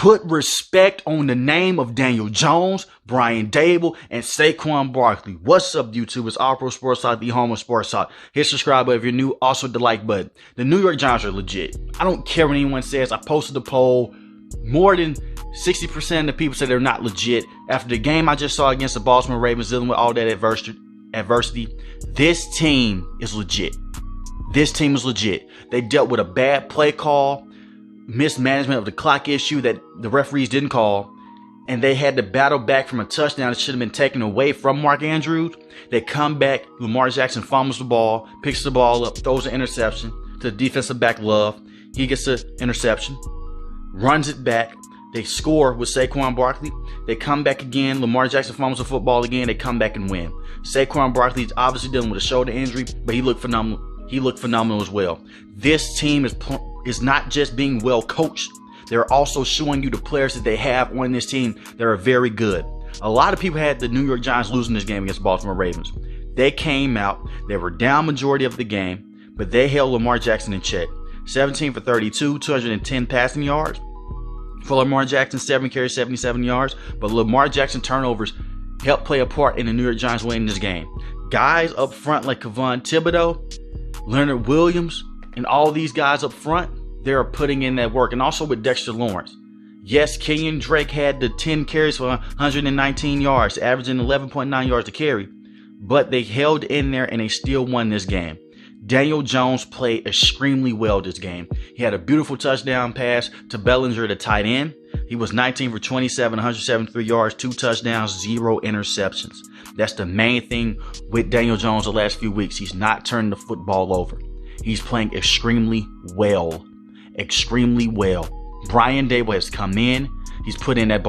Put respect on the name of Daniel Jones, Brian Daboll, and Saquon Barkley. What's up, YouTube? It's All Pro Sports Talk, the home of sports talk. Hit subscribe button if you're new. Also the like button. The New York Giants are legit. I don't care what anyone says. I posted a poll. More than 60% of the people said they're not legit. After the game I just saw against the Baltimore Ravens, dealing with all that adversity, this team is legit. This team is legit. They dealt with a bad play call, mismanagement of the clock issue that the referees didn't call, and they had to battle back from a touchdown that should have been taken away from Mark Andrews. They come back, Lamar Jackson fumbles the ball, picks the ball up, throws an interception to the defensive back Love. He gets the interception, runs it back. They score with Saquon Barkley. They come back again. Lamar Jackson fumbles the football again. They come back and win. Saquon Barkley is obviously dealing with a shoulder injury, but he looked phenomenal. He looked phenomenal as well. This team is not just being well coached. They're also showing you the players that they have on this team that are very good. A lot of people had the New York Giants losing this game against the Baltimore Ravens. They came out. They were down majority of the game, but they held Lamar Jackson in check. 17 for 32, 210 passing yards. For Lamar Jackson, 7 carries, 77 yards. But Lamar Jackson turnovers helped play a part in the New York Giants winning this game. Guys up front like Kayvon Thibodeaux, Leonard Williams, and all these guys up front, they're putting in that work. And also with Dexter Lawrence. Yes, Kenyon Drake had the 10 carries for 119 yards, averaging 11.9 yards a carry. But they held in there and they still won this game. Daniel Jones played extremely well this game. He had a beautiful touchdown pass to Bellinger, the tight end. He was 19 for 27, 173 yards, 2 touchdowns, 0 interceptions. That's the main thing with Daniel Jones the last few weeks. He's not turning the football over. He's playing extremely well. Extremely well. Brian Daboll has come in. He's put in that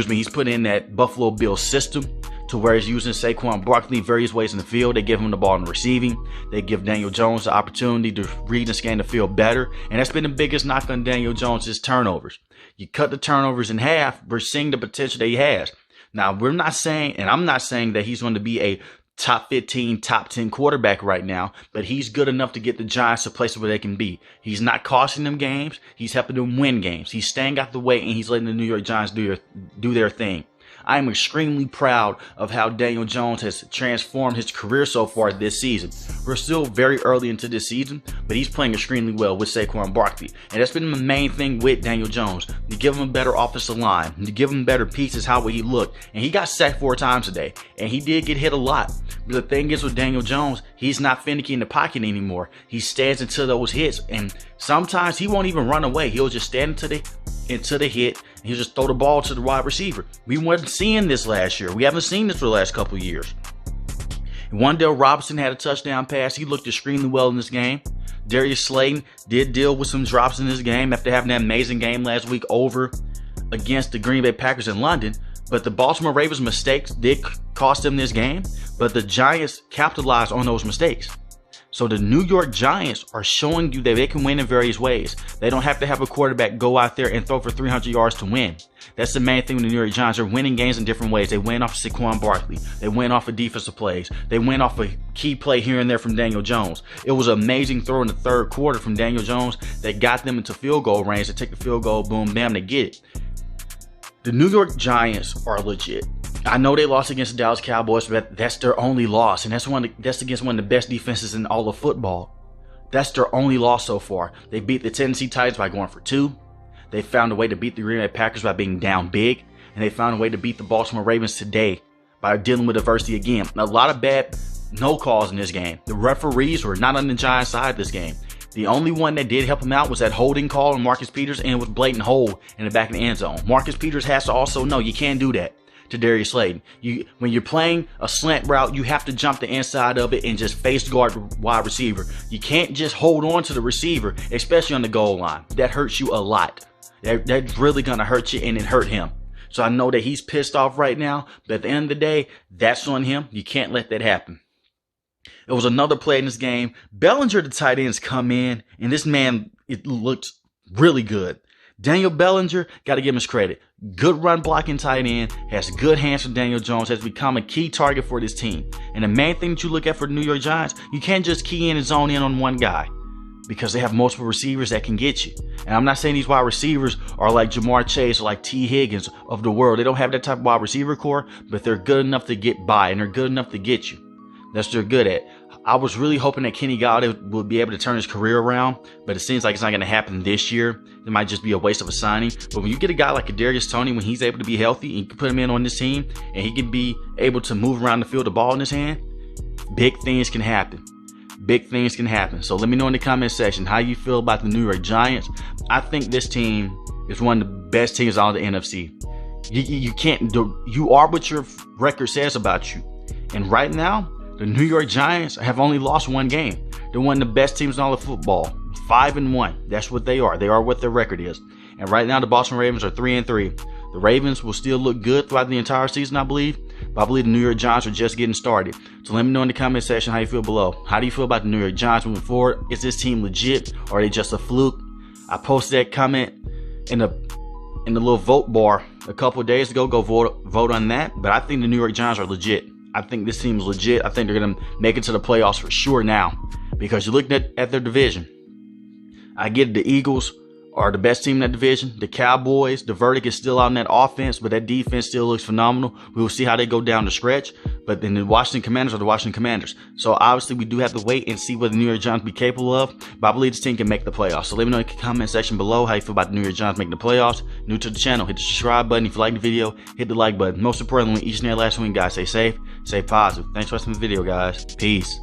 he's put in that Buffalo Bills system to where he's using Saquon Barkley various ways in the field. They give him the ball in receiving. They give Daniel Jones the opportunity to read and scan the field better. And that's been the biggest knock on Daniel Jones, his turnovers. You cut the turnovers in half, we're seeing the potential that he has. Now, we're not saying, and I'm not saying that he's going to be a top 15, top 10 quarterback right now, but he's good enough to get the Giants to places where they can be. He's not costing them games. He's helping them win games. He's staying out the way, and he's letting the New York Giants do their thing. I am extremely proud of how Daniel Jones has transformed his career so far this season. We're still very early into this season, but he's playing extremely well with Saquon Barkley. And that's been the main thing with Daniel Jones. You give him a better offensive line. You give him better pieces, how will he look? And he got sacked 4 times today. And he did get hit a lot. But the thing is with Daniel Jones, he's not finicky in the pocket anymore. He stands into those hits. And sometimes he won't even run away. He'll just stand into the hit, and he'll just throw the ball to the wide receiver. We weren't seeing this last year. We haven't seen this for the last couple of years. Wan'Dale Robinson had a touchdown pass. He looked extremely well in this game. Darius Slayton did deal with some drops in this game after having that amazing game last week over against the Green Bay Packers in London. But the Baltimore Ravens mistakes did cost them this game, but the Giants capitalized on those mistakes. So the New York Giants are showing you that they can win in various ways. They don't have to have a quarterback go out there and throw for 300 yards to win. That's the main thing with the New York Giants. They're winning games in different ways. They win off of Saquon Barkley. They win off of defensive plays. They win off a key play here and there from Daniel Jones. It was an amazing throw in the third quarter from Daniel Jones that got them into field goal range. They take the field goal, boom, bam, they get it. The New York Giants are legit. I know they lost against the Dallas Cowboys, but that's their only loss. And that's against one of the best defenses in all of football. That's their only loss so far. They beat the Tennessee Titans by going for 2. They found a way to beat the Green Bay Packers by being down big. And they found a way to beat the Baltimore Ravens today by dealing with adversity again. A lot of bad no calls in this game. The referees were not on the Giants' side this game. The only one that did help him out was that holding call on Marcus Peters, and it was blatant hold in the back of the end zone. Marcus Peters has to also know you can't do that to Darius Slayton. When you're playing a slant route, you have to jump the inside of it and just face guard the wide receiver. You can't just hold on to the receiver, especially on the goal line. That hurts you a lot. That's really going to hurt you, and it hurt him. So I know that he's pissed off right now, but at the end of the day, that's on him. You can't let that happen. It was another play in this game. Bellinger, the tight ends, come in, and this man, it looked really good. Daniel Bellinger, got to give him his credit. Good run blocking tight end, has good hands from Daniel Jones, has become a key target for this team. And the main thing that you look at for the New York Giants, you can't just key in and zone in on one guy. because they have multiple receivers that can get you. And I'm not saying these wide receivers are like Jamar Chase or like T. Higgins of the world. They don't have that type of wide receiver core, but they're good enough to get by, and they're good enough to get you. That's what they're good at. I was really hoping that Kenny Golladay would be able to turn his career around, but it seems like it's not going to happen this year. It might just be a waste of a signing. But when you get a guy like Kadarius Toney, when he's able to be healthy, and you can put him in on this team, and he can be able to move around the field, the ball in his hand, big things can happen. Big things can happen. So let me know in the comment section how you feel about the New York Giants. I think this team is one of the best teams out of the NFC. You are what your record says about you. And right now, the New York Giants have only lost one game. They're one of the best teams in all of football. 5-1. That's what they are. They are what their record is. And right now, the Baltimore Ravens are 3-3. The Ravens will still look good throughout the entire season, I believe. But I believe the New York Giants are just getting started. So let me know in the comment section how you feel below. How do you feel about the New York Giants moving forward? Is this team legit, or are they just a fluke? I posted that comment in the little vote bar a couple of days ago. Go vote on that. But I think the New York Giants are legit. I think this team is legit. I think they're going to make it to the playoffs for sure now, because you're looking at their division. I get the Eagles are the best team in that division. The Cowboys, the verdict is still out in that offense, but that defense still looks phenomenal. We will see how they go down the stretch. But then the Washington Commanders are the Washington Commanders. So obviously we do have to wait and see what the New York Giants be capable of. But I believe this team can make the playoffs. So let me know in the comment section below how you feel about the New York Giants making the playoffs. New to the channel, hit the subscribe button. If you like the video, hit the like button. Most importantly, each and every last one, guys, stay safe, stay positive. Thanks for watching the video, guys. Peace.